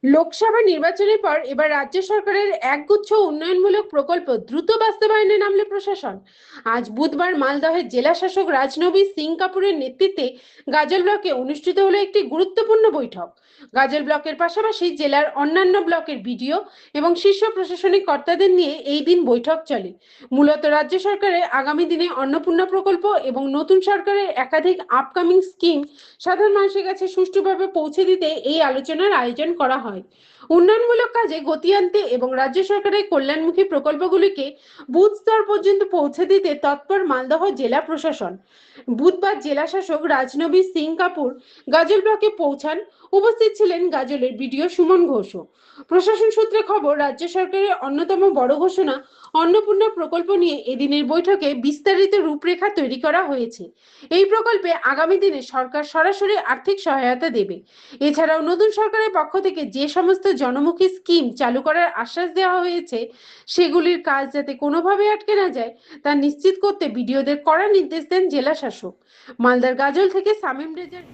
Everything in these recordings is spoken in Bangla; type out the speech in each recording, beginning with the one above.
লোকসভা নির্বাচনের পর এবার রাজ্য সরকারের একগুচ্ছ উন্নয়নমূলক প্রকল্প দ্রুত বাস্তবায়নে নামলে প্রশাসন। আজ বুধবার মালদহের জেলা শাসক রাজনবী সিং কাপুরের নেতৃত্বে গাজল ব্লকে অনুষ্ঠিত হলো একটি গুরুত্বপূর্ণ বৈঠক। গাজল ব্লকের পাশাপাশি জেলার অন্যান্য ব্লকের বিডিও এবং শীর্ষ প্রশাসনিক কর্তাদের নিয়ে এই দিন বৈঠক চলে। মূলত রাজ্য সরকারের আগামী দিনে অন্নপূর্ণা প্রকল্প এবং নতুন সরকারের একাধিক আপকামিং স্কিম সাধারণ মানুষের কাছে সুষ্ঠুভাবে পৌঁছে দিতে এই আলোচনার আয়োজন করা হয়। উন্নয়নমূলক কাজে গতি আনতে এবং রাজ্য সরকারের কল্যাণমুখী প্রকল্পগুলিকে বুথ স্তর পর্যন্ত পৌঁছে দিতে তৎপর মালদহ জেলা প্রশাসন। বুধবার জেলা শাসক রাজনবী সিং কাপুর গাজল ব্লকে পৌঁছান। উপস্থিত ছিলেন গাজলের বিডিও সুমন ঘোষও। প্রশাসন সূত্রে খবর, রাজ্য সরকারের অন্যতম বড় ঘোষণা অন্নপূর্ণা প্রকল্প নিয়ে এদিনের বৈঠকে বিস্তারিত রূপরেখা তৈরি করা হয়েছে। এই প্রকল্পে আগামী দিনে সরকার সরাসরি আর্থিক সহায়তা দেবে। এছাড়াও নতুন সরকারের পক্ষ থেকে যে সমস্ত জনমুখী স্কিম চালু করার আশ্বাস দেওয়া হয়েছে সেগুলির কাজ যাতে কোনোভাবে আটকে না যায় তা নিশ্চিত করতে বিডিওদের কড়া নির্দেশ দেন জেলা শাসক। মালদার গাজল থেকে সামিম রেজার।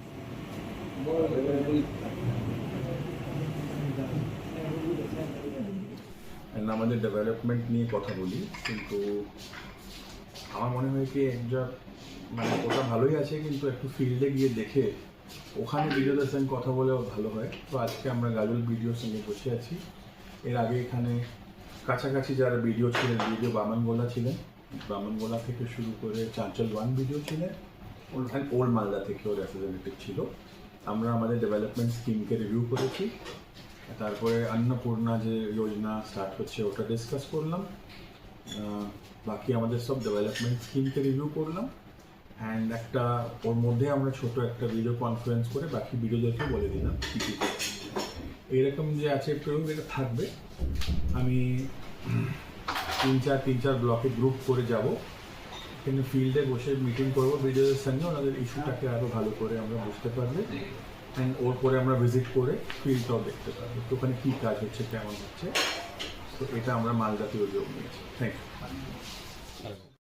আমাদের ডেভেলপমেন্ট নিয়ে কথা বলি, কিন্তু আমার মনে হয় কি ওটা ভালোই আছে, কিন্তু একটু ফিল্ডে গিয়ে দেখে ওখানে বিডিওদের সঙ্গে কথা বলেও ভালো হয়। তো আজকে আমরা গাজল বিডিওর সঙ্গে বসে আছি। এর আগে এখানে কাছাকাছি যারা বিডিও ছিলেন, বিডিও বামনগোলা ছিলেন, বামনগোলা থেকে শুরু করে চাঞ্চল ওয়ান বিডিও ছিলেন, ওল্ড মালদা থেকেও রেপ্রেজেন্টেটিভ ছিল। আমরা আমাদের ডেভেলপমেন্ট স্কিমকে রিভিউ করেছি, তারপরে অন্নপূর্ণা যে যোজনা স্টার্ট হচ্ছে ওটা ডিসকাস করলাম, বাকি আমাদের সব ডেভেলপমেন্ট স্কিমকে রিভিউ করলাম, অ্যান্ড ওর মধ্যে আমরা ছোট একটা ভিডিও কনফারেন্স করে বাকি ভিডিওদেরকে বলে দিলাম কী কী করছি। এইরকম যে আছে প্রয়োগ এটা থাকবে। আমি তিন চার ব্লকে গ্রুপ করে যাব, এখানে ফিল্ডে বসে মিটিং করবো ভিডিওদের সঙ্গে, ওনাদের ইস্যুটাকে আরও ভালো করে আমরা বুঝতে পারবো, অ্যান্ড ওর পরে আমরা ভিজিট করে ফিল্ডটাও দেখতে পারবো তো ওখানে কী কাজ হচ্ছে, কেমন হচ্ছে। তো এটা আমরা মালদাতে উদ্যোগ নিয়েছি। Thank you.